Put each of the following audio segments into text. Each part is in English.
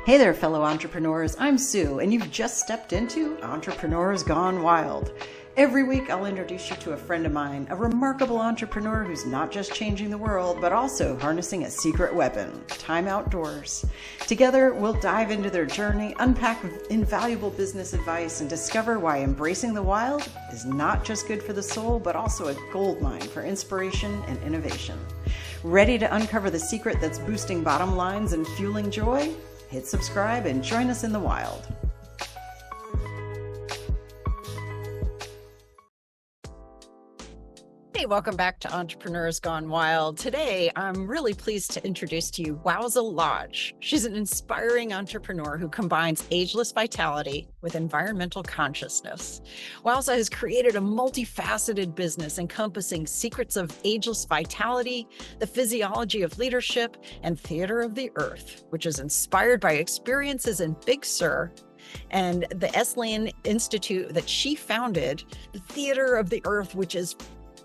Hey there, fellow entrepreneurs. I'm Sue, and you've just stepped into Entrepreneurs Gone Wild. Every week, I'll introduce you to a friend of mine, a remarkable entrepreneur who's not just changing the world, but also harnessing a secret weapon, time outdoors. Together, we'll dive into their journey, unpack invaluable business advice, and discover why embracing the wild is not just good for the soul, but also a goldmine for inspiration and innovation. Ready to uncover the secret that's boosting bottom lines and fueling joy? Hit subscribe and join us in the wild. Hey, welcome back to Entrepreneurs Gone Wild. Today, I'm really pleased to introduce to you Wowza Lodge. She's an inspiring entrepreneur who combines ageless vitality with environmental consciousness. Wowza has created a multifaceted business encompassing secrets of ageless vitality, the physiology of leadership, and theater of the earth, which is inspired by experiences in Big Sur and the Esalen Institute that she founded, the theater of the earth,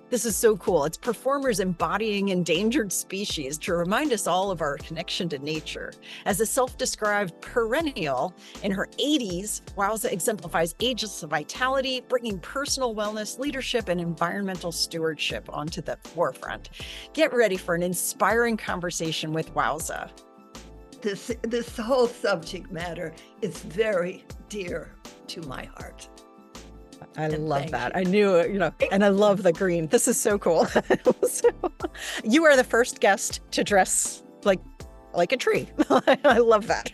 this is so cool. It's performers embodying endangered species to remind us all of our connection to nature. As a self-described perennial in her 80s, Wowza exemplifies ageless vitality, bringing personal wellness, leadership, and environmental stewardship onto the forefront. Get ready for an inspiring conversation with Wowza. This whole subject matter is very dear to my heart. I love that. I knew, and I love the green. This is so cool. You are the first guest to dress like a tree. I love that.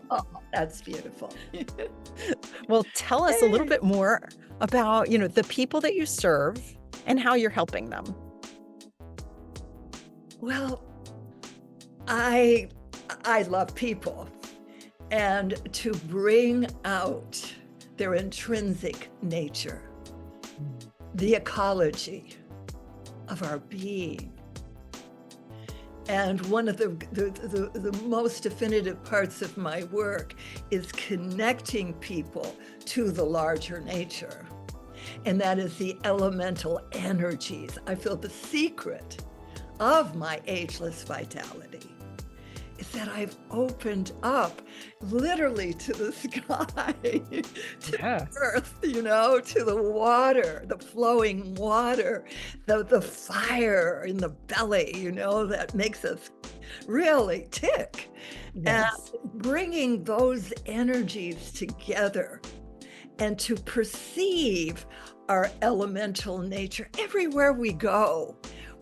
Oh, that's beautiful. Well, tell us a little bit more about, the people that you serve and how you're helping them. Well, I love people, and to bring out their intrinsic nature, the ecology of our being. And one of the most definitive parts of my work is connecting people to the larger nature. And that is the elemental energies. I feel the secret of my ageless vitality is that I've opened up literally to the sky, to the earth, to the water, the flowing water, the fire in the belly, that makes us really tick. Yes. And bringing those energies together and to perceive our elemental nature everywhere we go,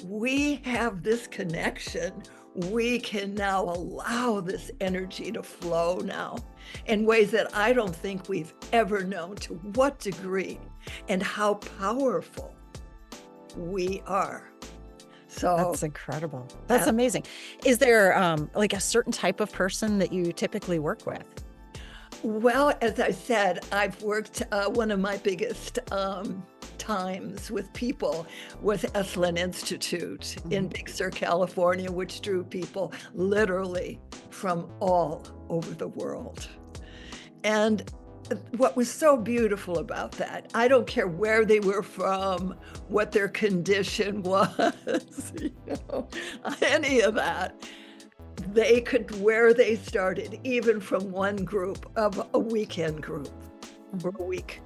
we have this connection. We can now allow this energy to flow now in ways that I don't think we've ever known, to what degree and how powerful we are. So that's incredible. That's amazing. Is there like a certain type of person that you typically work with? Well, as I said, I've worked, one of my biggest times with people was Esalen Institute in Big Sur, California, which drew people literally from all over the world. And what was so beautiful about that, I don't care where they were from, what their condition was, any of that. They could, where they started, even from one group of a weekend group for a week,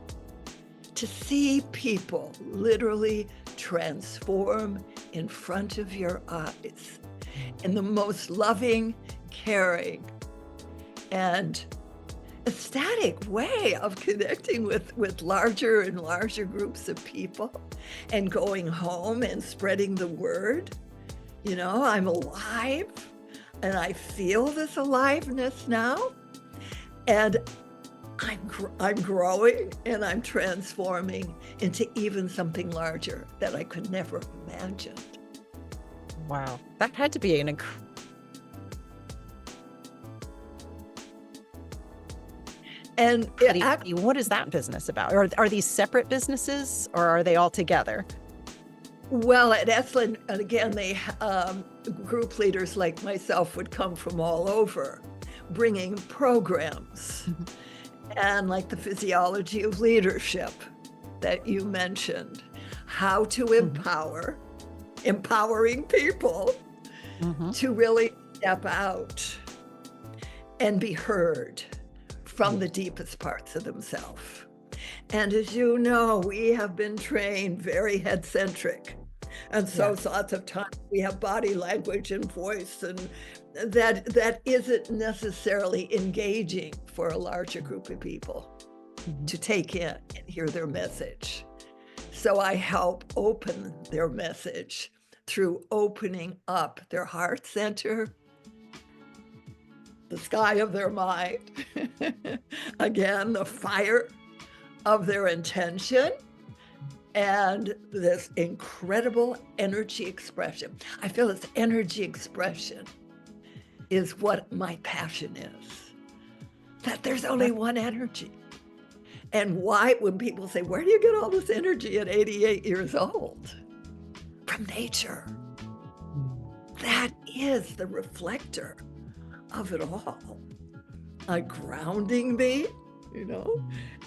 to see people literally transform in front of your eyes in the most loving, caring, and ecstatic way of connecting with larger and larger groups of people and going home and spreading the word. I'm alive. And I feel this aliveness now, and I'm growing and I'm transforming into even something larger that I could never have imagined. Wow, that had to be an And what is that business about? Are these separate businesses or are they all together? Well, at Esalen, and again, they group leaders like myself would come from all over, bringing programs and like the physiology of leadership that you mentioned, how to empowering people to really step out and be heard from the deepest parts of themselves. And as you know, we have been trained very head-centric. And so Yes. lots of times we have body language and voice, and that isn't necessarily engaging for a larger group of people Mhm. to take in and hear their message. So I help open their message through opening up their heart center, the sky of their mind, again, the fire of their intention, and this incredible energy expression. I feel this energy expression is what my passion is, that there's only one energy. And why, when people say, where do you get all this energy at 88 years old? From nature. That is the reflector of it all. Grounding me,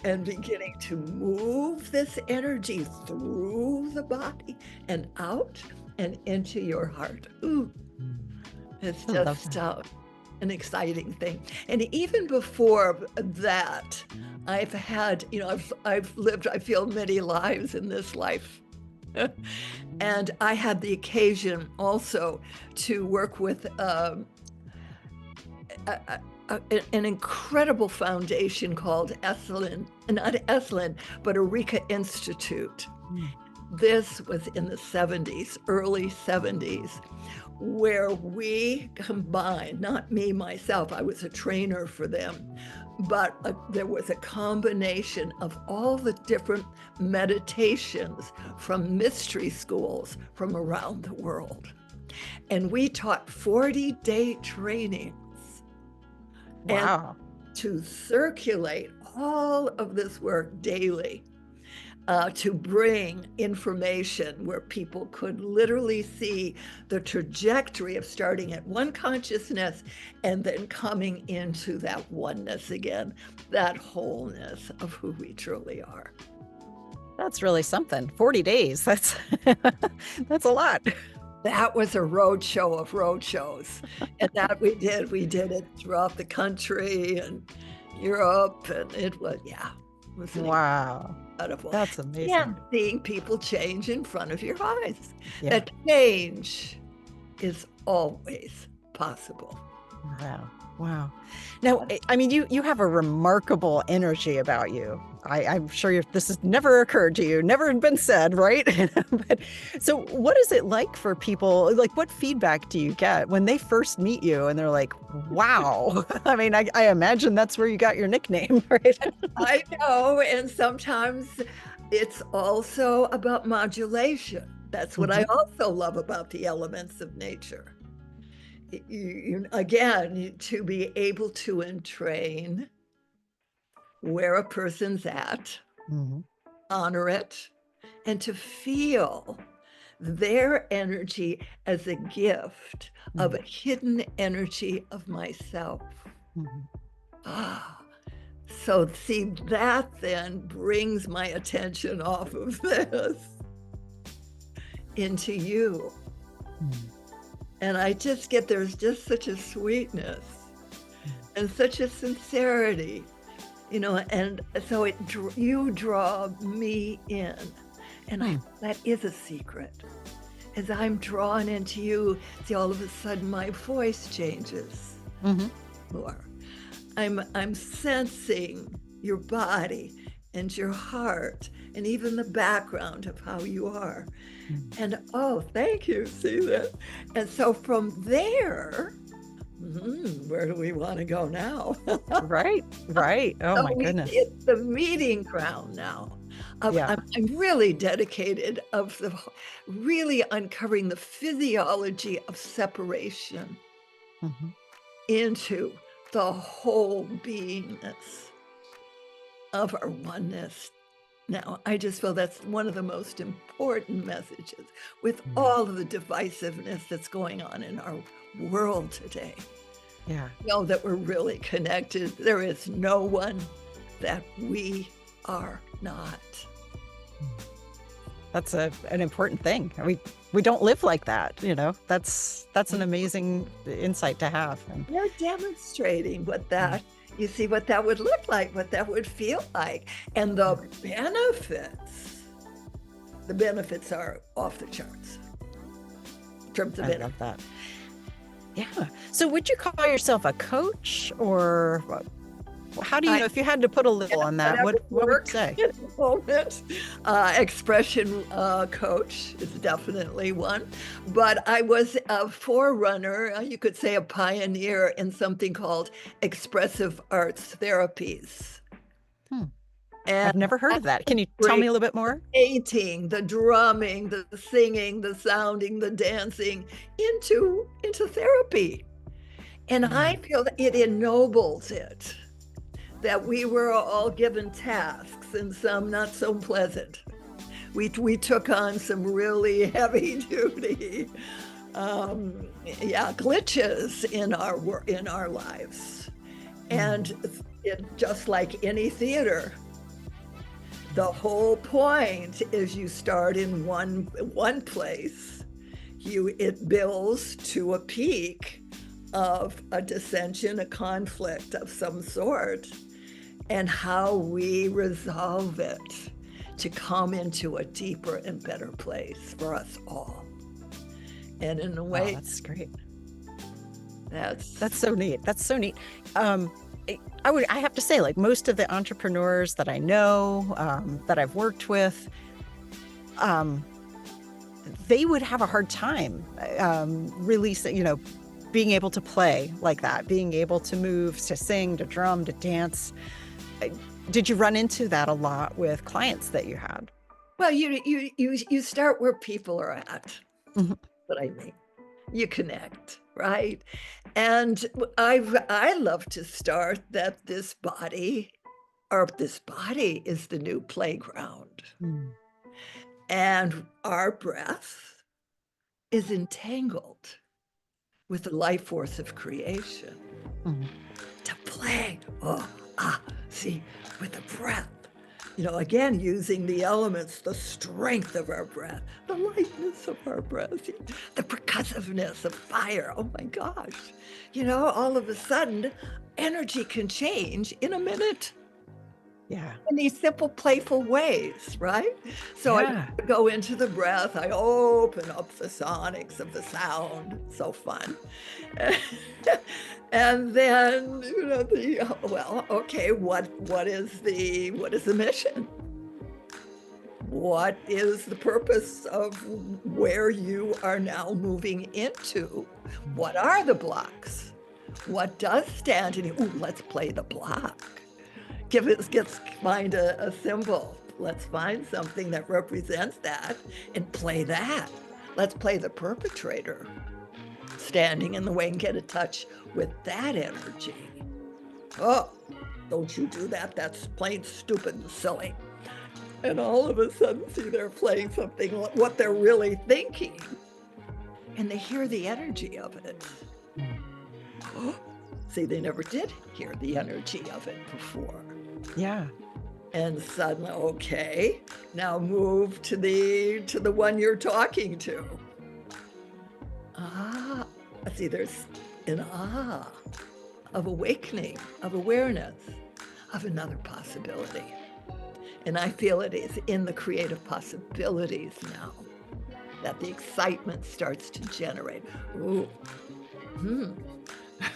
and beginning to move this energy through the body and out and into your heart. Ooh, it's I love just that. an exciting thing. And even before that, I've had, I've lived, I feel, many lives in this life. And I had the occasion also to work with an incredible foundation called not Esalen, but Institute. Mm. This was in the 70s, early 70s, where we combined, not me, myself, I was a trainer for them, but there was a combination of all the different meditations from mystery schools from around the world. And we taught 40-day trainings. Wow. And to circulate all of this work daily, to bring information where people could literally see the trajectory of starting at one consciousness and then coming into that oneness again, that wholeness of who we truly are. That's really something. 40 days. That's a lot. That was a roadshow of roadshows. And that we did it throughout the country and Europe. And it was, Wow. incredible. That's amazing. And seeing people change in front of your eyes. Yeah. That change is always possible. Wow. Wow. Now, I mean, you have a remarkable energy about you. I'm sure this has never occurred to you, never been said, right? But, so what is it like for people? Like, what feedback do you get when they first meet you and they're like, wow? I mean, I imagine that's where you got your nickname, right? I know. And sometimes it's also about modulation. That's what I also love about the elements of nature. Again, to be able to entrain where a person's at, honor it, and to feel their energy as a gift of a hidden energy of myself. So see, that then brings my attention off of this into you. And I just get, there's just such a sweetness and such a sincerity, and so you draw me in. And that is a secret. As I'm drawn into you, see, all of a sudden my voice changes more. I'm sensing your body and your heart and even the background of how you are. And oh, thank you, see that? And so from there, where do we want to go now? Right. Oh, So my goodness. it's the meeting ground now. I'm really dedicated of really uncovering the physiology of separation into the whole beingness of our oneness. Now, I just feel that's one of the most important messages with all of the divisiveness that's going on in our world today. Yeah. Know that we're really connected. There is no one that we are not. That's an important thing. We we don't live like that, you know. That's an amazing insight to have. And You're demonstrating you see what that would look like, what that would feel like. And the benefits are off the charts in terms of I love that. Yeah. So would you call yourself a coach, or how do you know, if you had to put a little on that, what would you say? At the moment, expression coach is definitely one, but I was a forerunner, you could say a pioneer in something called expressive arts therapies. And I've never heard of that. Can you tell me a little bit more? painting, the drumming, the singing, the sounding, the dancing into therapy. And I feel that it ennobles it, that we were all given tasks and some not so pleasant. We took on some really heavy duty, glitches in our lives. And just like any theater, the whole point is you start in one place, it builds to a peak of a dissension, a conflict of some sort, and how we resolve it to come into a deeper and better place for us all. And in a way, that's great. That's so neat. That's so neat. I have to say, like most of the entrepreneurs that I know, that I've worked with, they would have a hard time releasing, being able to play like that, being able to move, to sing, to drum, to dance. Did you run into that a lot with clients that you had? Well, you start where people are at. Mm-hmm. What I mean, you connect, right? And I love to start that this body is the new playground. And our breath is entangled with the life force of creation. To play, see, with the breath. Again, using the elements, the strength of our breath, the lightness of our breath, the percussiveness of fire. Oh my gosh. All of a sudden, energy can change in a minute. Yeah. In these simple, playful ways, right? So I go into the breath, I open up the sonics of the sound. So fun. And then, what is the mission? What is the purpose of where you are now moving into? What are the blocks? What does stand in you? Ooh, let's play the block. Find a symbol. Let's find something that represents that and play that. Let's play the perpetrator standing in the way and get a touch with that energy. Oh, don't you do that. That's plain stupid and silly. And all of a sudden, see, they're playing something, what they're really thinking. And they hear the energy of it. See, they never did hear the energy of it before. Yeah. And suddenly, okay, now move to the one you're talking to. See, there's an of awakening, of awareness, of another possibility. And I feel it is in the creative possibilities now that the excitement starts to generate. Ooh,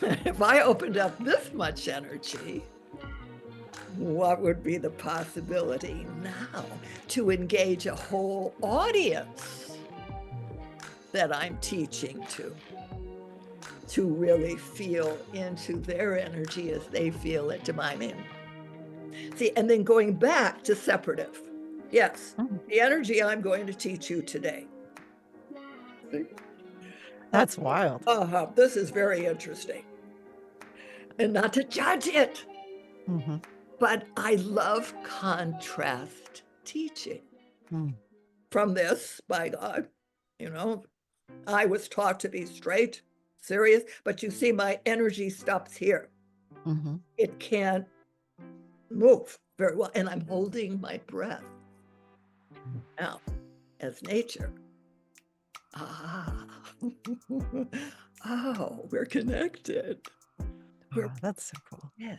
if I opened up this much energy, what would be the possibility now to engage a whole audience that I'm teaching to really feel into their energy as they feel into mine in? See, and then going back to separative. Yes, the energy I'm going to teach you today. That's wild. This is very interesting. And not to judge it. But I love contrast teaching. From this, by God, I was taught to be straight, serious, but you see my energy stops here. It can't move very well, and I'm holding my breath now as nature. Ah. Oh, we're connected. We're Oh, that's so cool. yeah.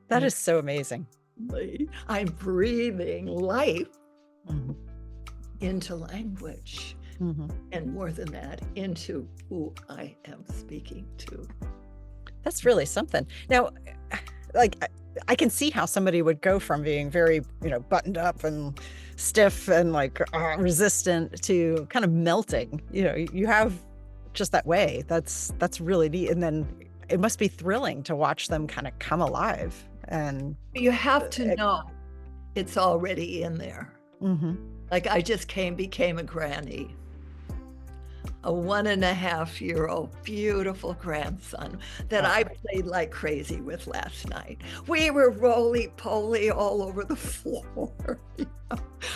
That is so amazing. I'm breathing life Mhm. into language, Mhm. and more than that, into who I am speaking to. That's really something. Now, like, I can see how somebody would go from being very, buttoned up and stiff and like resistant to kind of melting. You have just that way. That's really neat. And then it must be thrilling to watch them kind of come alive. And You have to it, know it's already in there. mhm. Like I just became a granny. A 1.5-year-old beautiful grandson that I Oh, played like crazy with last night. We were roly-poly all over the floor.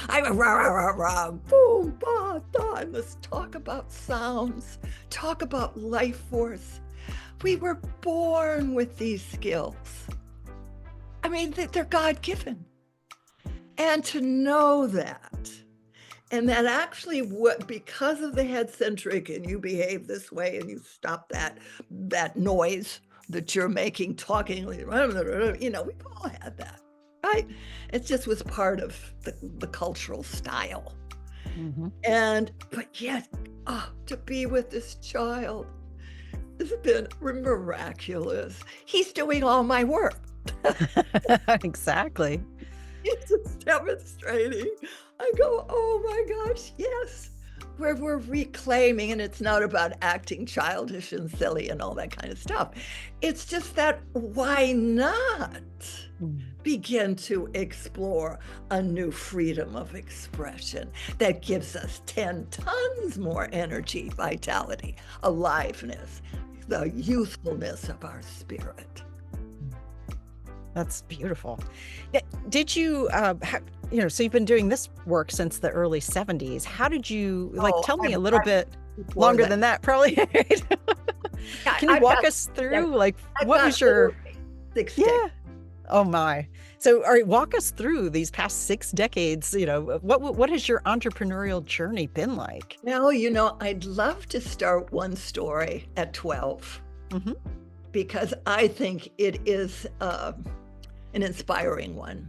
I went rah, rah, rah, rah, boom, ba, da, and let's talk about sounds, talk about life force. We were born with these skills. I mean, they're God-given. And to know that, and that actually because of the head centric and you behave this way and you stop that noise that you're making, talking, we've all had that, right? It just was part of the cultural style. mhm. But yet, to be with this child has been miraculous. He's doing all my work. Exactly. He's just demonstrating. I go, oh my gosh, yes. We're reclaiming, and it's not about acting childish and silly and all that kind of stuff. It's just that why not Mm. begin to explore a new freedom of expression that gives us 10 tons more energy, vitality, aliveness, the youthfulness of our spirit. That's beautiful. Did you, so you've been doing this work since the early 70s. How did you, like, Oh, tell me I've a little bit before longer that. than that, probably. Right? Yeah, Can you I've walk got us through, like, I've what got was your, literally 6 decades. yeah. Oh my. So, all right, walk us through these past 6 decades. What has your entrepreneurial journey been like? Well, I'd love to start one story at 12 Hmm. because I think it is an inspiring one.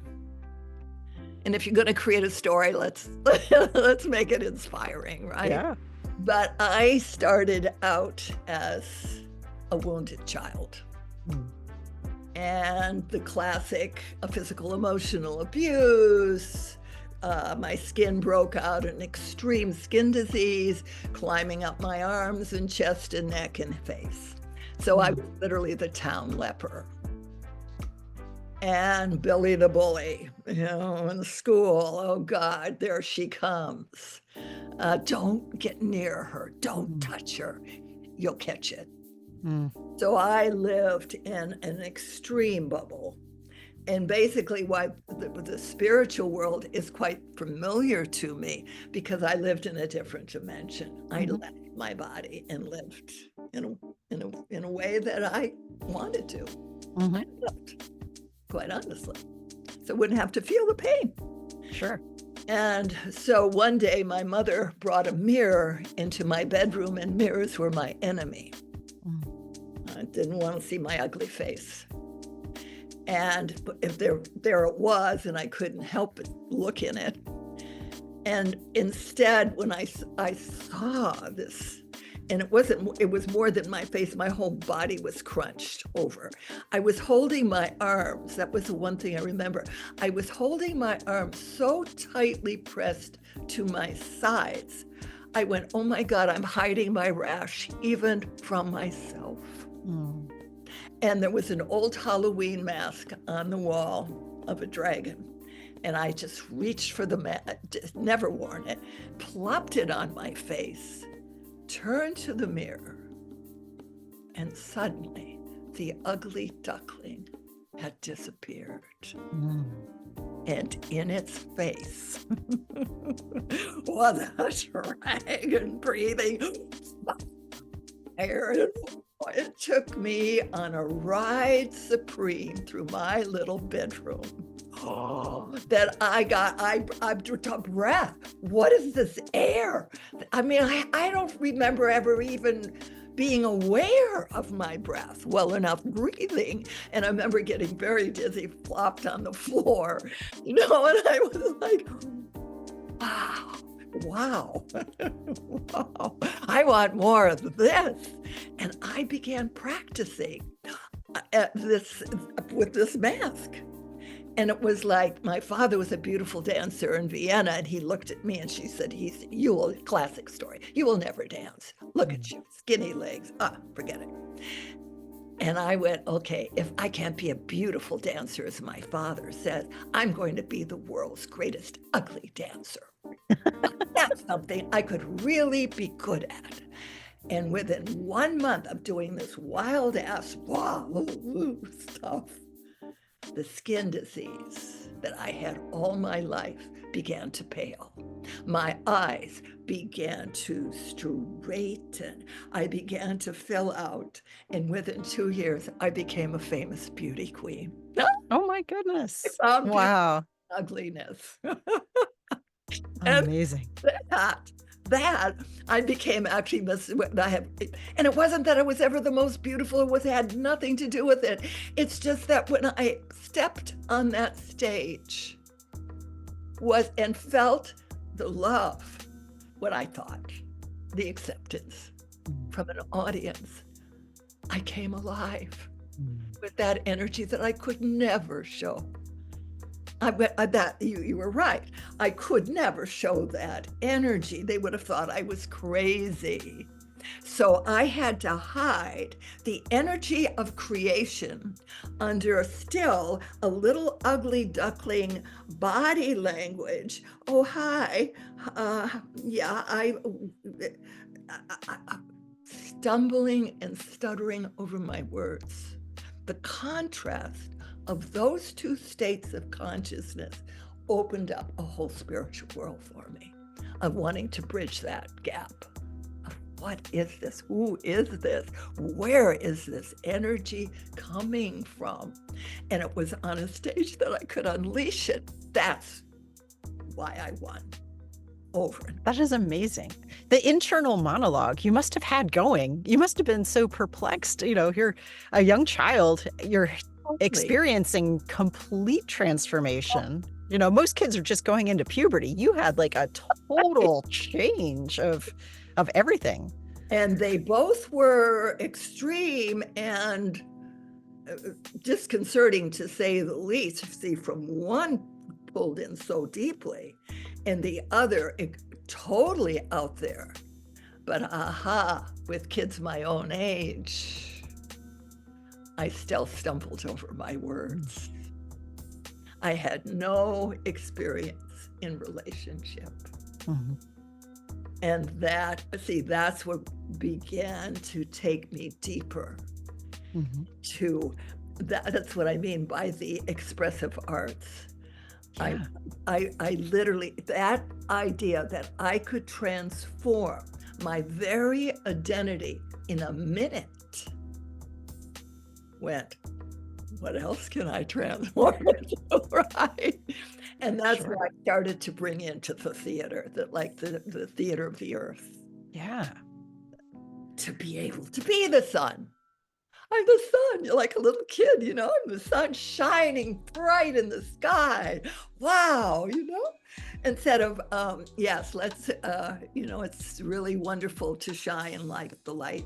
And if you're going to create a story, let's let's make it inspiring, right? Yeah. But I started out as a wounded child. Mm. And the classic physical emotional abuse. My skin broke out an extreme skin disease, climbing up my arms and chest and neck and face. So I was literally the town leper. And Billy the bully, in school. Oh God, there she comes. Don't get near her. Don't touch her. You'll catch it. Mm. So I lived in an extreme bubble. And basically why the spiritual world is quite familiar to me because I lived in a different dimension. I left my body and lived in a way that I wanted to. I lived, quite honestly. So I wouldn't have to feel the pain. Sure. And so one day my mother brought a mirror into my bedroom, and mirrors were my enemy. I didn't want to see my ugly face. And if there it was, and I couldn't help but look in it. And instead, when I saw this, and it was more than my face, my whole body was crunched over. I was holding my arms. That was the one thing I remember. I was holding my arms so tightly pressed to my sides. I went, oh my God, I'm hiding my rash even from myself. Mm. And there was an old Halloween mask on the wall of a dragon. And I just reached for the mask, never worn it, plopped it on my face, turned to the mirror, and suddenly the ugly duckling had disappeared. Mm. And in its face was a dragon breathing fire. It took me on a ride supreme through my little bedroom. that I took a breath. What is this air? I mean, I don't remember ever even being aware of my breath, well enough breathing. And I remember getting very dizzy, flopped on the floor, and I was like, wow, wow, wow, I want more of this. And I began practicing this with this mask. And it was like, my father was a beautiful dancer in Vienna, and he looked at me and she said, you will, classic story, you will never dance. Look at you, skinny legs, forget it. And I went, okay, if I can't be a beautiful dancer, as my father says, I'm going to be the world's greatest ugly dancer. That's something I could really be good at. And within 1 month of doing this wild ass stuff, the skin disease that I had all my life began to pale. My eyes began to straighten. I began to fill out. And within 2 years, I became a famous beauty queen. Oh my goodness. I found Wow. ugliness. And Amazing. that I became actually and it wasn't that I was ever the most beautiful. It had nothing to do with it. It's just that when I stepped on that stage and felt the love, what I thought, the acceptance from an audience, I came alive with that energy that I could never show. You were right. I could never show that energy. They would have thought I was crazy. So I had to hide the energy of creation under still a little ugly duckling body language. Oh, hi. Stumbling and stuttering over my words. The contrast of those two states of consciousness opened up a whole spiritual world for me, of wanting to bridge that gap of what is this? Who is this? Where is this energy coming from? And it was on a stage that I could unleash it. That's why I won over. That is amazing. The internal monologue you must have had going. You must have been so perplexed. You're a young child. You're experiencing complete transformation. Most kids are just going into puberty. You had like a total change of everything. And they both were extreme and disconcerting, to say the least. See, from one pulled in so deeply and the other totally out there. But with kids my own age, I still stumbled over my words. I had no experience in relationship. Mm-hmm. And that's what began to take me deeper to that. That's what I mean by the expressive arts. Yeah. I literally, that idea that I could transform my very identity in a minute went, what else can I transform into, right? And that's what I started to bring into the theater, the theater of the earth. Yeah. To be able to be the sun. I'm the sun. You're like a little kid, I'm the sun shining bright in the sky. Wow, instead of, yes, let's, it's really wonderful to shine like the light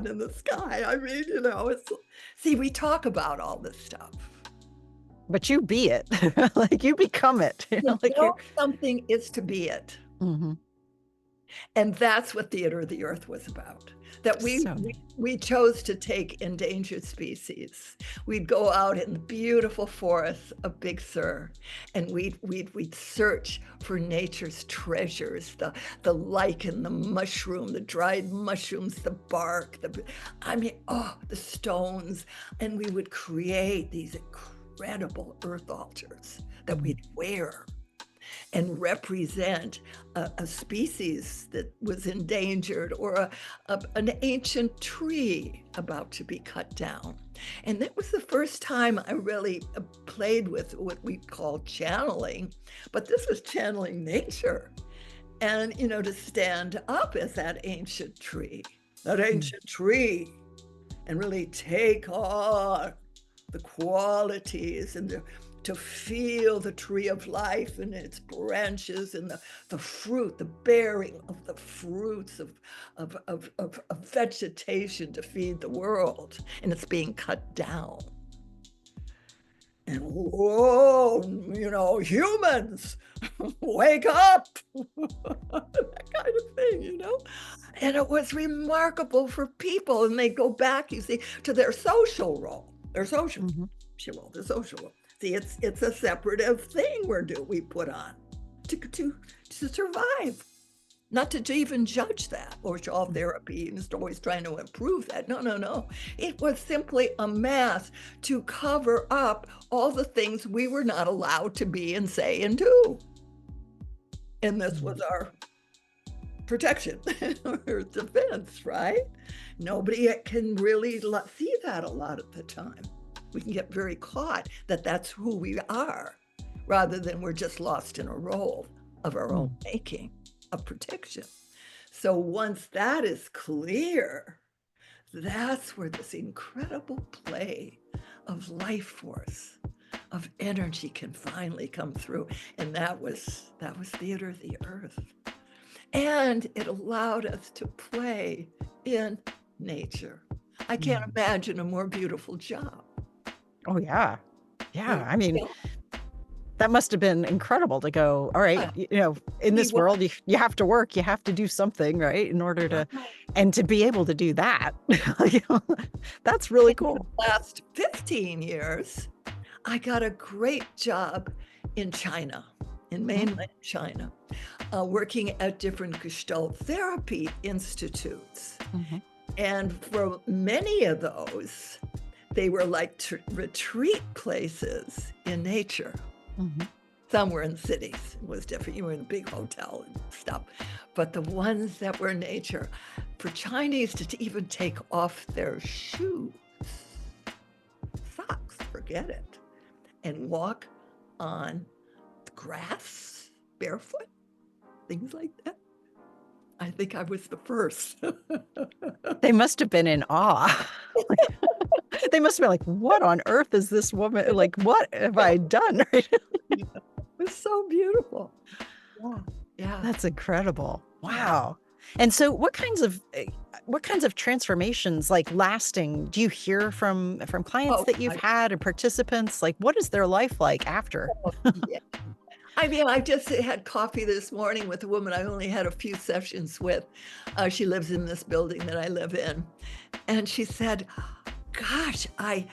in the sky. I mean, see, we talk about all this stuff, but you be it. Like you become it. Something is to be it. Mm-hmm. And that's what Theater of the Earth was about. That we chose to take endangered species. We'd go out in the beautiful forests of Big Sur, and we'd search for nature's treasures, the lichen, the mushroom, the dried mushrooms, the bark, the stones, and we would create these incredible earth altars that we'd wear. and represent a species that was endangered, or an ancient tree about to be cut down. And that was the first time I really played with what we call channeling, but this was channeling nature. And, to stand up as that ancient tree, and really take on the qualities, and to feel the tree of life and its branches, and the fruit, the bearing of the fruits of vegetation to feed the world. And it's being cut down. And whoa, humans, wake up, that kind of thing, And it was remarkable for people. And they go back, you see, to their social role, their social role, the social role. See, it's a separative thing we put on to survive. Not to even judge that, or all therapy is always trying to improve that. No. It was simply a mask to cover up all the things we were not allowed to be and say and do. And this was our protection or defense, right? Nobody can really see that a lot of the time. We can get very caught that that's who we are, rather than we're just lost in a role of our own making. Of protection. So once that is clear, that's where this incredible play of life force, of energy, can finally come through. And that was Theater of the Earth. And it allowed us to play in nature. I can't imagine a more beautiful job. Oh, yeah. Yeah. I mean, that must have been incredible to go, all right, in this world, you have to work, you have to do something, right? In order to, and to be able to do that, that's really cool. The last 15 years, I got a great job in China, in mainland China, working at different Gestalt therapy institutes. And for many of those, they were like retreat places in nature. Some were in cities. It was different. You were in a big hotel and stuff. But the ones that were in nature, for Chinese to even take off their shoes, socks, forget it, and walk on grass barefoot, things like that. I think I was the first. They must have been in awe. They must have been like, what on earth is this woman? Like, what have I done? It was so beautiful. Yeah. That's incredible. Wow. And so what kinds of transformations, like lasting, do you hear from clients that you've had, and participants? Like, what is their life like after? I mean, I just had coffee this morning with a woman I only had a few sessions with. She lives in this building that I live in. And she said, gosh, I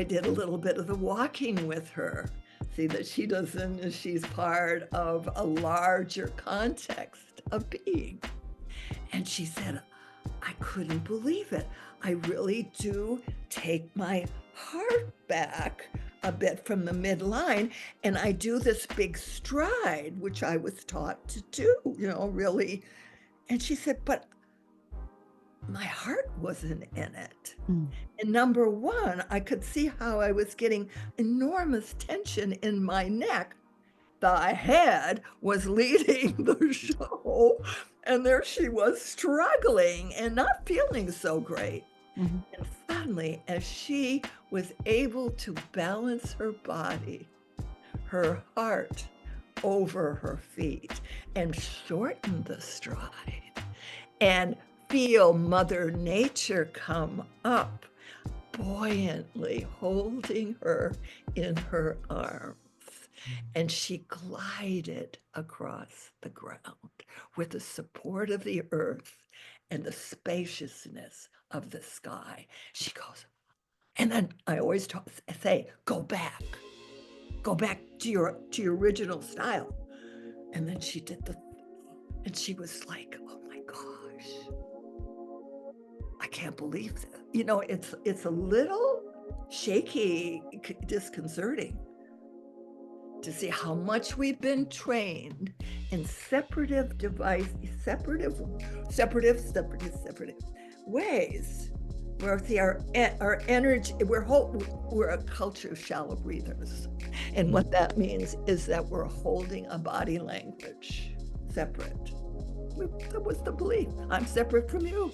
did a little bit of the walking with her. See, that she's part of a larger context of being. And she said, I couldn't believe it. I really do take my heart back a bit from the midline, and I do this big stride, which I was taught to do, really. And she said, but my heart wasn't in it. And number one, I could see how I was getting enormous tension in my neck. The head was leading the show, and there she was struggling and not feeling so great. And suddenly, as she was able to balance her body, her heart over her feet, and shorten the stride, and feel Mother Nature come up, buoyantly holding her in her arms. And she glided across the ground with the support of the earth and the spaciousness of the sky. She goes, and then I always say, go back to your original style. And then she did and she was like, oh my gosh, I can't believe that. It's a little shaky, disconcerting. to see how much we've been trained in separative ways. Where see our energy, we're a culture of shallow breathers, and what that means is that we're holding a body language separate. That was the belief. I'm separate from you.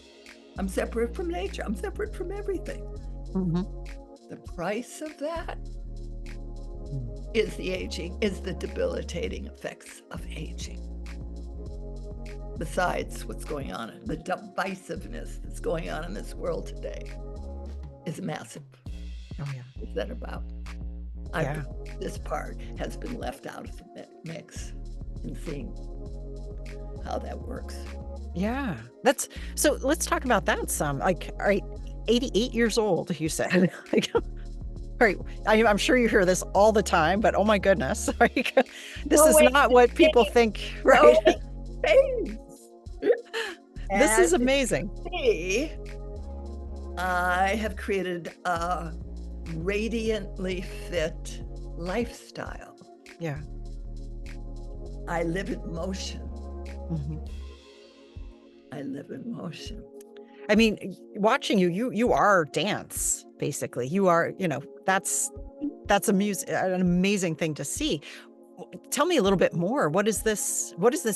I'm separate from nature. I'm separate from everything. Mm-hmm. The price of that is the aging, is the debilitating effects of aging. Besides what's going on, the divisiveness that's going on in this world today is massive. Oh, yeah. What's that about? Yeah. This part has been left out of the mix in seeing how that works. Yeah. So let's talk about that some. Like, all right, 88 years old, you said. Like, right. I'm sure you hear this all the time, but oh my goodness. Like, this is not what people think, right? This is amazing. See, I have created a radiantly fit lifestyle. Yeah. I live in motion. Mm-hmm. I live in motion. I mean, watching you are dance, basically. You are, that's an amazing thing to see. Tell me a little bit more. What does this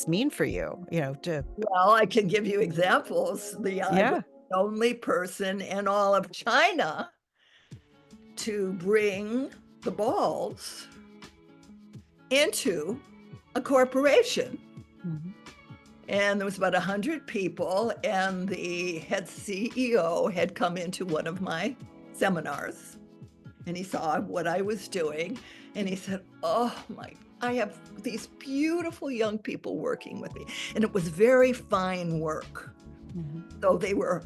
mean for you? Well, I can give you examples. I'm the only person in all of China to bring the balls into a corporation. Mm-hmm. And there was about 100 people, and the head CEO had come into one of my seminars, and he saw what I was doing, and he said, oh my, I have these beautiful young people working with me. And it was very fine work. Mm-hmm. So they were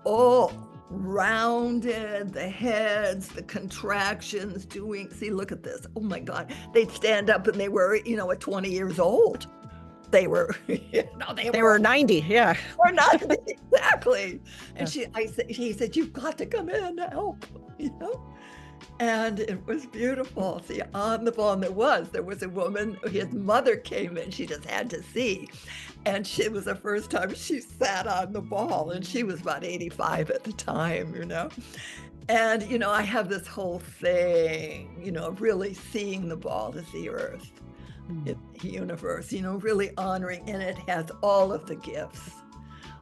all rounded, the heads, the contractions, see, look at this. Oh my God. They'd stand up and they were, at 20 years old. They were, they were 90, yeah. Or 90, exactly. And he said, you've got to come in and help, And it was beautiful. See, on the phone there was a woman, his mother came in, she just had to see. And it was the first time she sat on the ball, and she was about 85 at the time, And, I have this whole thing, of really seeing the ball as the earth. The universe, really honoring, and it has all of the gifts,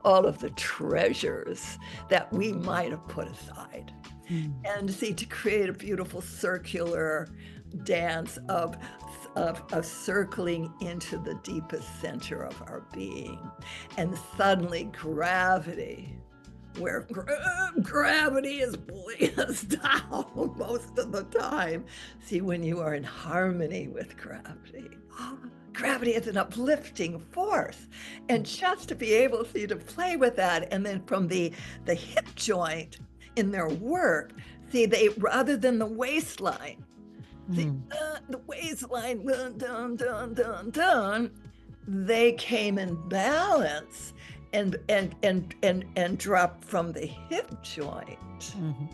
all of the treasures that we might have put aside. And see, to create a beautiful circular dance of circling into the deepest center of our being, and suddenly gravity, where gravity is pulling us down most of the time. See, when you are in harmony with gravity, gravity is an uplifting force. And just to be able to play with that, and then from the hip joint in their work, see, they, rather than the waistline, the waistline, dun, dun, dun, dun, they came in balance and dropped from the hip joint. Mm-hmm.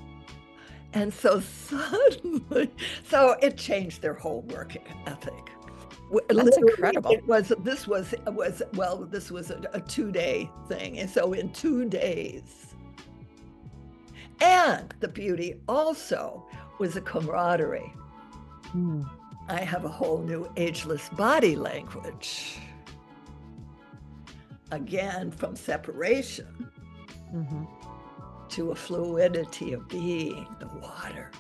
And so suddenly, it changed their whole work ethic. That's incredible. This was a 2-day thing. And so in 2 days, and the beauty also was a camaraderie. I have a whole new ageless body language. Again, from separation to a fluidity of being, the water.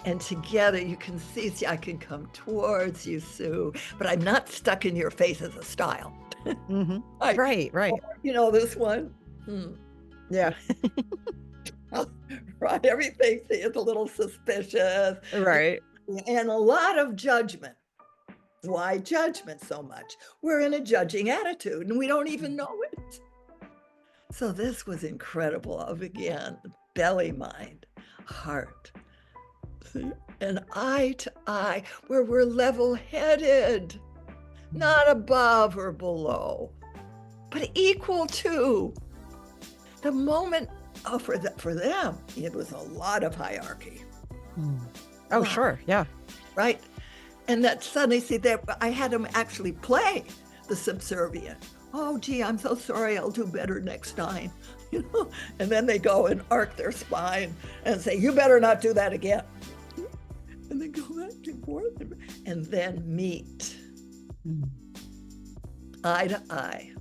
And together you can see, I can come towards you, Sue, but I'm not stuck in your face as a style. Right. This one? Yeah. Right, everything is a little suspicious. Right. And a lot of judgment. Why judgment so much? We're in a judging attitude and we don't even know it. So this was incredible of, again, belly, mind, heart, and eye to eye, where we're level-headed, not above or below, but equal to. The moment, for them, it was a lot of hierarchy. Oh, sure, yeah. Right? And that suddenly, see, that I had them actually play the subservient. Oh, gee, I'm so sorry. I'll do better next time. And then they go and arc their spine and say, you better not do that again. And they go back and forth and then meet eye to eye,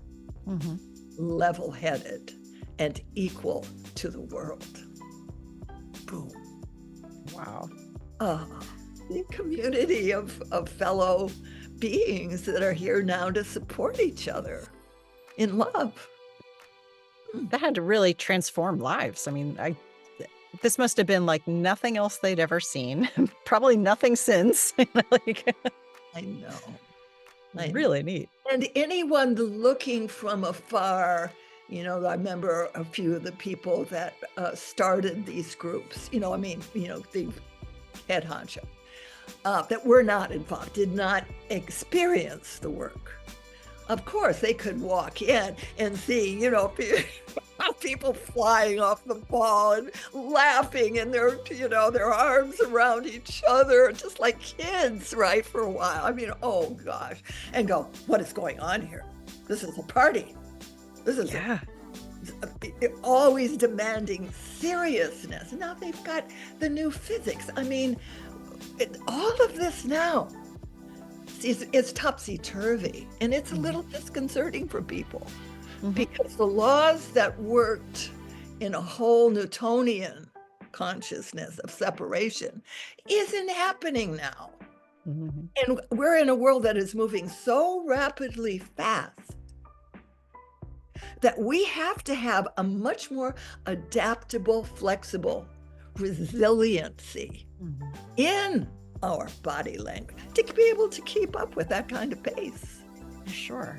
level-headed and equal to the world. Boom. Wow. The community of fellow beings that are here now to support each other in love. That had to really transform lives. I mean, this must have been like nothing else they'd ever seen. Probably nothing since. Like, I know. Really neat. And anyone looking from afar, I remember a few of the people that started these groups, the head honcho, that were not involved, did not experience the work. Of course, they could walk in and see, people flying off the ball and laughing and their arms around each other, just like kids, right, for a while. I mean, oh gosh, and go, what is going on here? This is a party. This is always demanding seriousness. Now they've got the new physics. I mean, all of this now, it's topsy-turvy, and it's a little disconcerting for people because the laws that worked in a whole Newtonian consciousness of separation isn't happening now. And we're in a world that is moving so rapidly fast that we have to have a much more adaptable, flexible resiliency in our body language to be able to keep up with that kind of pace. Sure.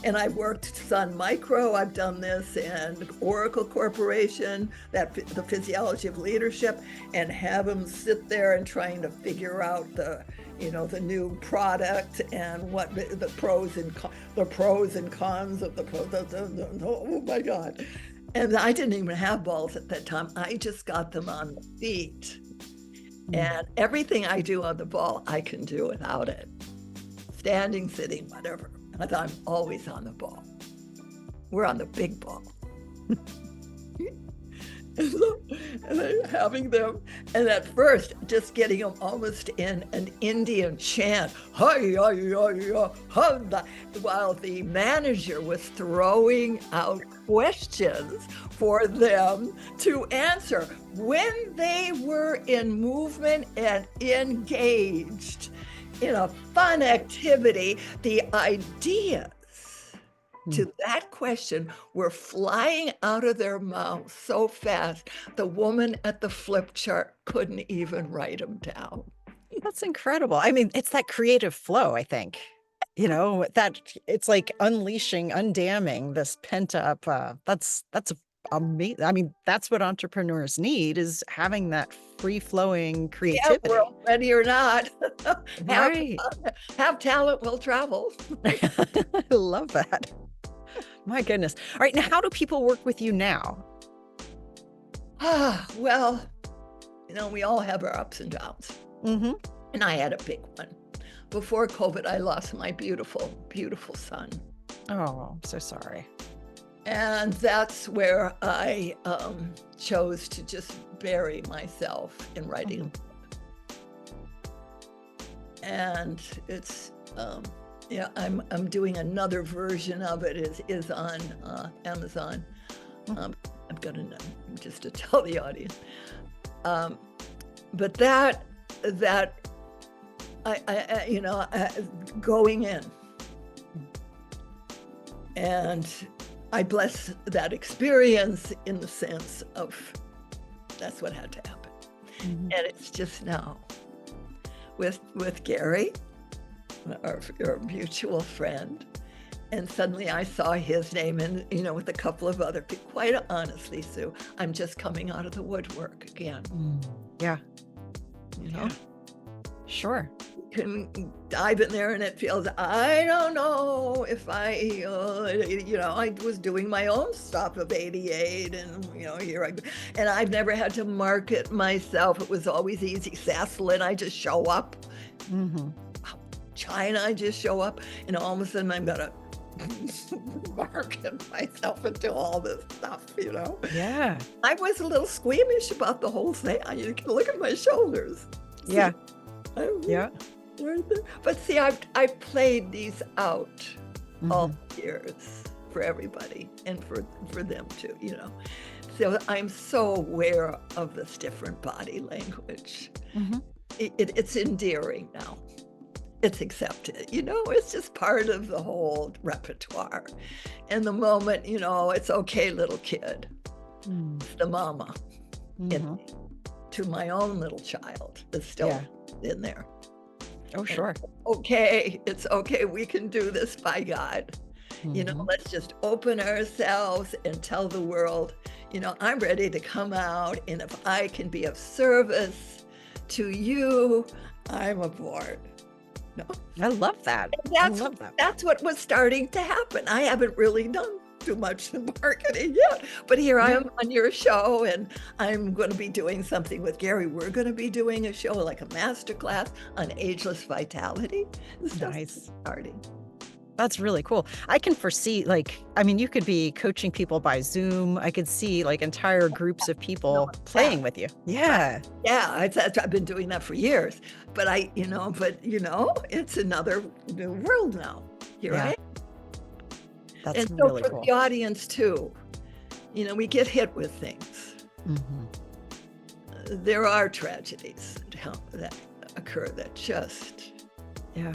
And I've worked Sun Micro, I've done this in Oracle Corporation, the physiology of leadership, and have them sit there and trying to figure out the new product and what the pros and cons of oh my God. And I didn't even have balls at that time. I just got them on the feet. And everything I do on the ball, I can do without it. Standing, sitting, whatever. I'm always on the ball. We're on the big ball. And then having them, and at first, just getting them almost in an Indian chant, while the manager was throwing out questions for them to answer when they were in movement and engaged in a fun activity. The ideas to that question were flying out of their mouths so fast, the woman at the flip chart couldn't even write them down. That's incredible. I mean, it's that creative flow, I think. That it's like unleashing, undamming this pent up, that's amazing. I mean, that's what entrepreneurs need, is having that free flowing creativity. Yeah, we're ready or not. Right. Have talent, will travel. I love that. My goodness. All right. Now, how do people work with you now? Well, we all have our ups and downs. And I had a big one. Before COVID, I lost my beautiful, beautiful son. Oh, I'm so sorry. And that's where I chose to just bury myself in writing a book. And it's, I'm doing another version of it. Is on Amazon. I'm gonna just to tell the audience. But that I going in, and I bless that experience in the sense of that's what had to happen. And it's just now with Gary, our mutual friend, and suddenly I saw his name and, with a couple of other people. Quite honestly, Sue, I'm just coming out of the woodwork again. Yeah. Yeah. Sure. Can dive in there and it feels, I don't know if I was doing my own stuff of 88 and, here I go. And I've never had to market myself. It was always easy. Esalen, I just show up, Mhm. China, I just show up, and all of a sudden I'm gonna market myself into all this stuff, you know? Yeah. I was a little squeamish about the whole thing. You can look at my shoulders. See, Yeah. I'm Yeah. right there. But see, I've played these out all Mhm. years for everybody and for them too, you know. So I'm so aware of this different body language. Mhm. It's endearing now. It's accepted, you know, it's just part of the whole repertoire. And the moment, you know, it's okay, little kid, Mm. it's the mama in Mhm. me, to my own little child that's still Yeah. in there. Oh, And sure. okay, it's okay, we can do this by God. You know, Mhm. let's just open ourselves and tell the world, you know, I'm ready to come out, and if I can be of service to you, I'm aboard. No? I love that. And I love that. that's what was starting to happen. I haven't really done too much in marketing yet, but here I Yeah. am on your show, and I'm gonna be doing something with Gary. We're gonna be doing a show, like a master class on ageless vitality. This stuff's Nice. starting. That's really cool. I can foresee, like, I mean, you could be coaching people by Zoom. I could see like entire groups of No, people yeah, playing with you. right. Yeah. Yeah, I've been doing that for years, but it's another new world now. Here I Yeah. am. That's And so really for cool. the audience too, you know, we get hit with things. Mhm. There are tragedies that occur that just, Yeah.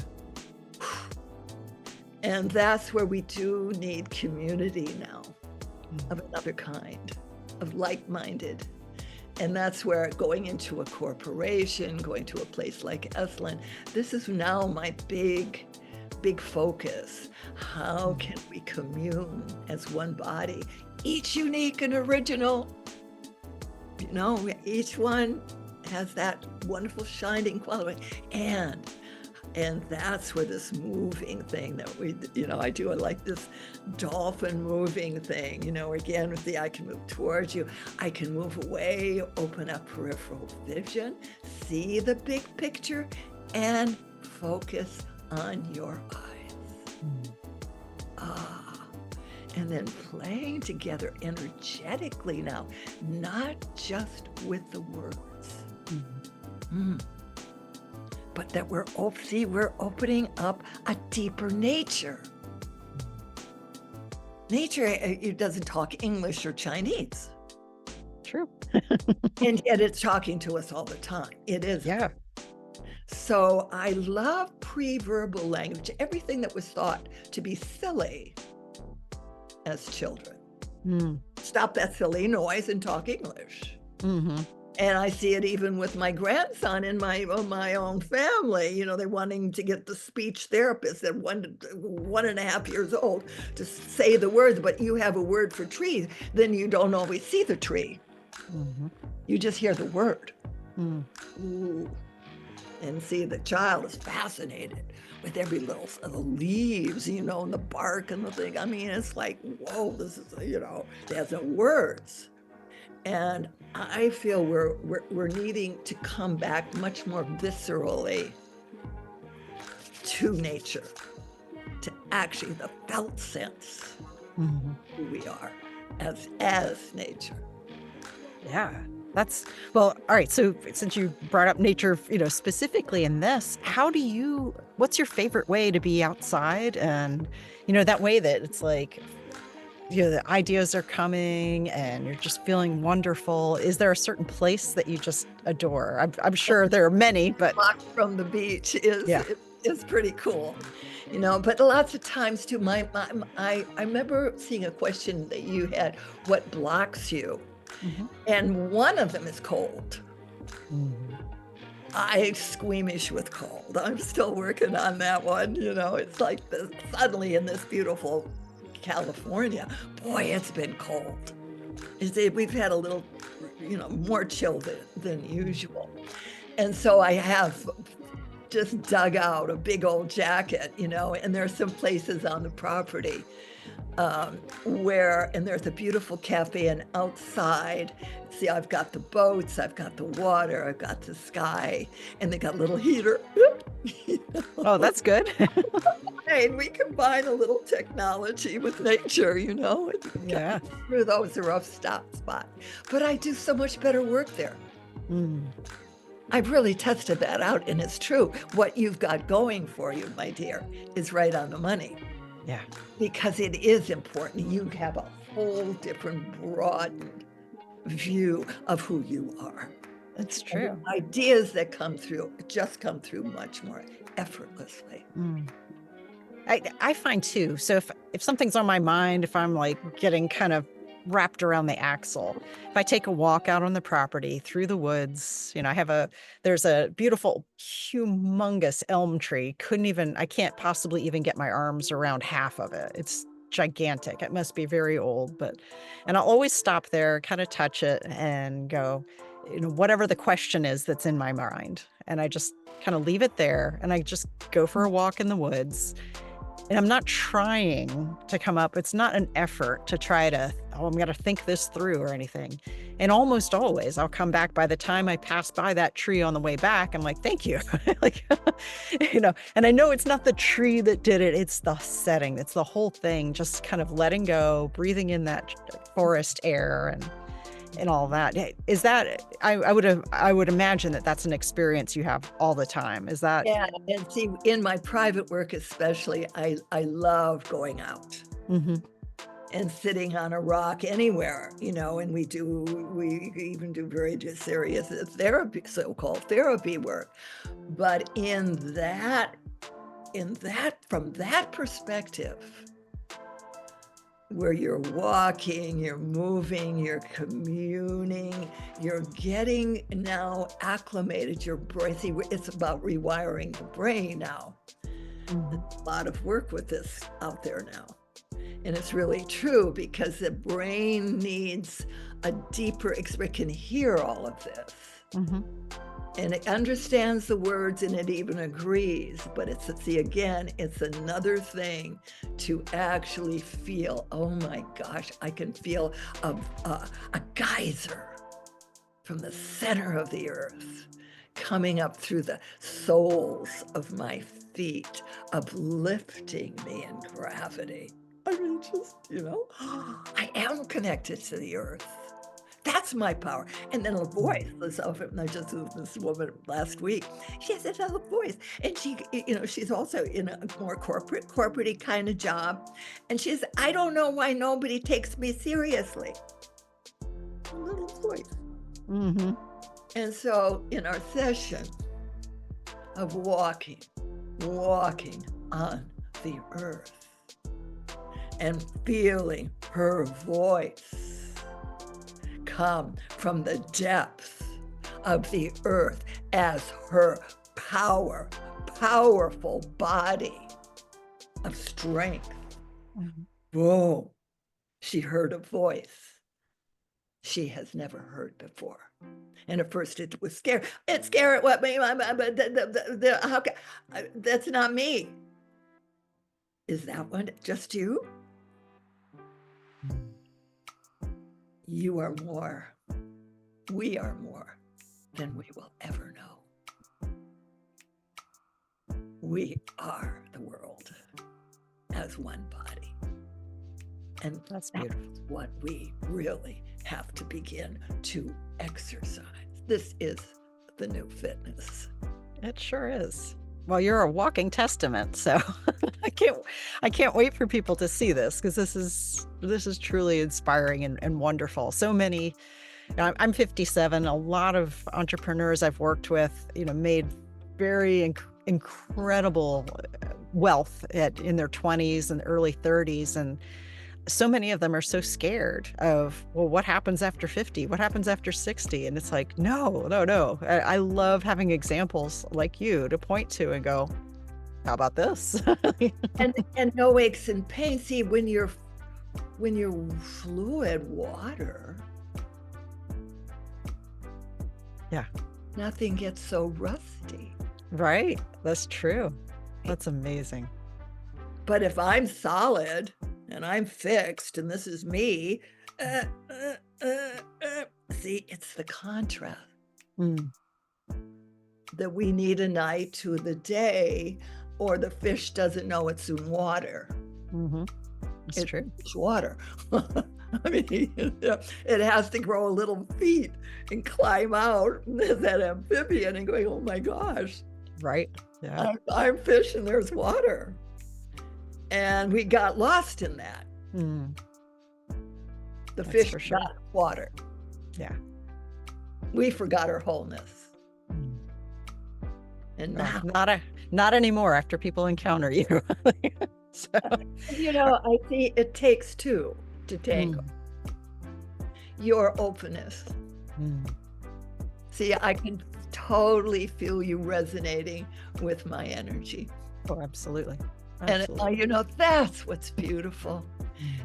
and that's where we do need community now of Mm. another kind, of like-minded. And that's where going into a corporation, going to a place like Esalen, this is now my big focus. How Mm. can we commune as one body, each unique and original? You know, each one has that wonderful shining quality. And that's where this moving thing that I do. I like this dolphin moving thing, you know, again, with I can move towards you, I can move away, open up peripheral vision, see the big picture, and focus on your eyes. Mm. Ah, and then playing together energetically now, not just with the words. Mhm. Mm. But that we're opening up a deeper nature. Nature, it doesn't talk English or Chinese, True. and yet it's talking to us all the time. It is. Yeah. So I love pre-verbal language, everything that was thought to be silly as children. Mm. Stop that silly noise and talk English. Mhm. And I see it even with my grandson in my own family. You know, they're wanting to get the speech therapist at 1.5 years old to say the words, but you have a word for tree, then you don't always see the tree. Mhm. You just hear the word. Mm. Ooh. And see, the child is fascinated with every little of the leaves, you know, and the bark and the thing. I mean, it's like, whoa, this is, you know, there's no words. And I feel we're needing to come back much more viscerally to nature, to actually the felt sense Mhm. who we are as nature. Yeah. Well, all right. So since you brought up nature, specifically in this, what's your favorite way to be outside? And, that way that it's like, the ideas are coming and you're just feeling wonderful. Is there a certain place that you just adore? I'm sure there are many, but Walk from the beach yeah. is pretty cool, you know. But lots of times too, I remember seeing a question that you had, what blocks you? Mhm. And one of them is cold. Mhm. I'm squeamish with cold. I'm still working on that one, you know. It's like this, suddenly in this beautiful California, boy, it's been cold. We've had a little, you know, more chill than usual. And so I have just dug out a big old jacket, you know, and there are some places on the property and there's a beautiful cafe, and outside, see, I've got the boats, I've got the water, I've got the sky, and they got a little heater, You Oh, know? that's good. And we combine a little technology with nature, and get Yeah. through those rough spots. But I do so much better work there. Mm, I've really tested that out, and it's true. What you've got going for you, my dear, is right on the money yeah, because it is important. You have a whole different, broadened view of who you are. it's And the true. ideas that come through just come through much more effortlessly. Mm. I find too. So if something's on my mind, if I'm like getting kind of wrapped around the axle, if I take a walk out on the property through the woods, there's a beautiful, humongous elm tree. I can't possibly even get my arms around half of it. It's gigantic. It must be very old, and I'll always stop there, kind of touch it and go, whatever the question is that's in my mind. And I just kind of leave it there and I just go for a walk in the woods, and I'm not trying to come up. It's not an effort to try to, oh, I'm going to think this through or anything. And almost always I'll come back. By the time I pass by that tree on the way back, I'm like, thank you. Like, and I know it's not the tree that did it. It's the setting. It's the whole thing. Just kind of letting go, breathing in that forest air and all that. Is that, I would imagine that that's an experience you have all the time. Is that? Yeah, and see, in my private work especially, I love going out Mhm. and sitting on a rock anywhere, and we even do very just serious therapy, so-called therapy work. But from that perspective, where you're walking, you're moving, you're communing, you're getting now acclimated, your brain. See, it's about rewiring the brain now. Mhm. There's a lot of work with this out there now. And it's really true because the brain needs a deeper experience, can hear all of this. Mhm. And it understands the words and it even agrees, but it's another thing to actually feel, oh my gosh, I can feel a geyser from the center of the earth coming up through the soles of my feet, uplifting me in gravity. I mean, I am connected to the earth. That's my power. And then a voice. I just was this woman last week. She has a voice, and she's also in a more corporate-y kind of job. And she says, "I don't know why nobody takes me seriously." A little voice. Mhm. And so, in our session of walking on the earth and feeling her voice come from the depths of the earth as her powerful body of strength. Mhm. Boom. She heard a voice she has never heard before. And at first it was scary. It's scary. What? But how can, that's not me. Is that one just you? You are more. We are more than we will ever know. We are the world as one body. And That's that's beautiful. what we really have to begin to exercise. This is the new fitness. It sure is. Well, you're a walking testament, so I can't I can't wait for people to see this because this is truly inspiring and wonderful. So many. I'm 57. A lot of entrepreneurs I've worked with, made very incredible wealth in their 20s and early 30s, and so many of them are so scared of, well, what happens after 50? What happens after 60? And it's like, no, no, no. I love having examples like you to point to and go, how about this? And no aches and pains. See, when you're fluid water, Yeah, nothing gets so rusty. right. That's true. That's amazing. But if I'm solid and I'm fixed and this is me, uh, see, it's the contrast. Mm, that we need a night to the day, or the fish doesn't know it's in water. It's true. It's water. I mean, it has to grow a little feet and climb out as that amphibian and going, oh my gosh. Right. Yeah. I'm fish and there's water. And we got lost in that. The fish got water. Yeah. We forgot our wholeness. And now, not anymore after people encounter you. So, I see it takes two to tango. Your openness. See, I can totally feel you resonating with my energy. Oh, absolutely. And that's what's beautiful.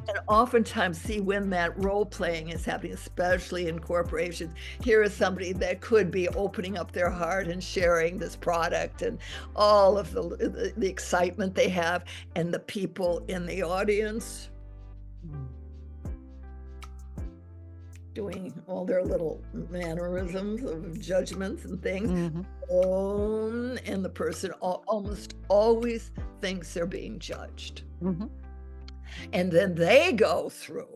And oftentimes, see, when that role playing is happening, especially in corporations, here is somebody that could be opening up their heart and sharing this product and all of the excitement they have, and the people in the audience doing all their little mannerisms of judgments and things. And the person almost always thinks they're being judged. And then they go through,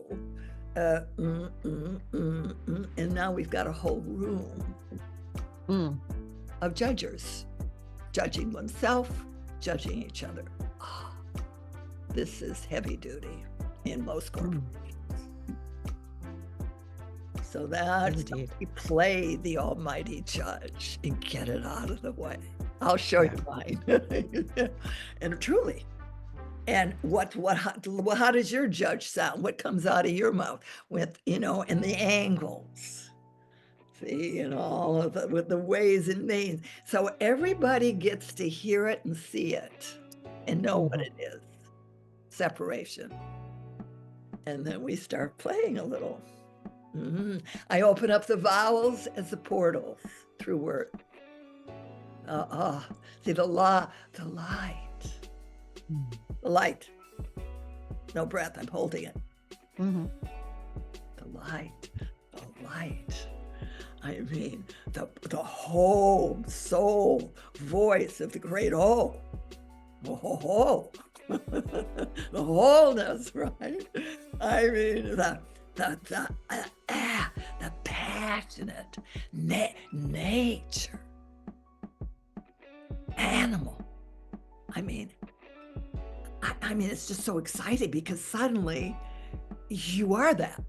and now we've got a whole room of judgers, judging oneself, judging each other. This is heavy duty in most corporations. So that's we play the almighty judge and get it out of the way. I'll show you mine. And truly. And how does your judge sound? What comes out of your mouth with, and the angles, see, all of with the ways and means. So everybody gets to hear it and see it and know what it is. Separation. And then we start playing a little. I open up the vowels as the portals through word. See, the light. The light. No breath, I'm holding it. The light. I mean, the whole soul voice of the great whole. The wholeness, right? I mean, the passionate nature. Animal. I mean, it's just so exciting because suddenly you are that.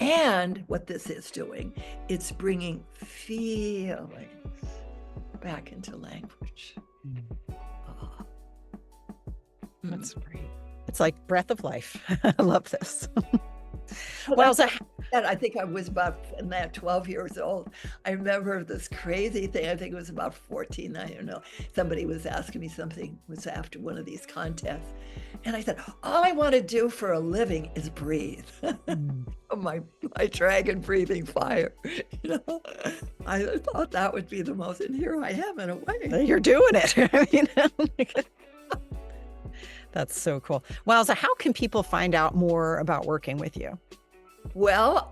And what this is doing, it's bringing feelings back into language. That's great. It's like breath of life. I love this. Well, I think I was about 12 years old. I remember this crazy thing. I think it was about 14. I don't know. Somebody was asking me something. It was after one of these contests. And I said, all I want to do for a living is breathe. my dragon breathing fire. I thought that would be the most, and here I am in a way. You're doing it. That's so cool. Wowza, how can people find out more about working with you? Well,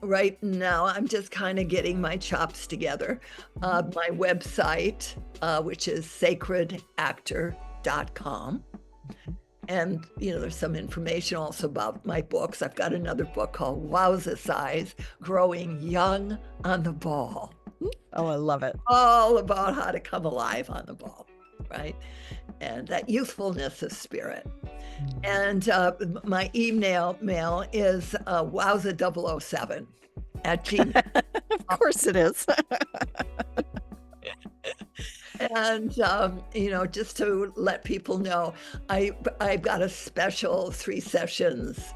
right now I'm just kind of getting my chops together. My website, which is sacredactor.com. And, there's some information also about my books. I've got another book called Wowza Size, Growing Young on the Ball. Oh, I love it. All about how to come alive on the ball, right? And that youthfulness of spirit. And my email is wowza007 at gmail. Of course it is. And, just to let people know, I've got a special 3 sessions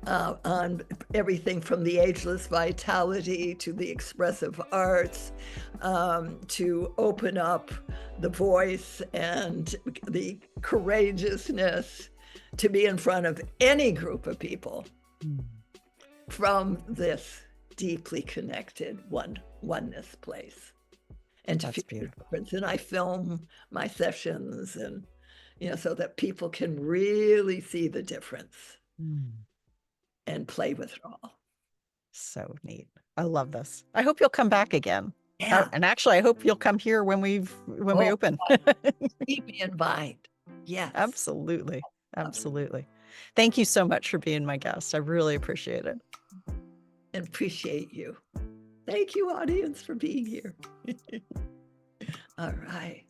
on everything from the ageless vitality to the expressive arts, to open up the voice and the courageousness to be in front of any group of people from this deeply connected oneness place. And to feel the difference. And I film my sessions and, so that people can really see the difference and play with it all. So neat. I love this. I hope you'll come back again. Yeah. And actually, I hope you'll come here when we Oh, open. keep me in mind. Yes. Absolutely. Absolutely. Thank you so much for being my guest. I really appreciate it. And appreciate you. Thank you, audience, for being here. All right.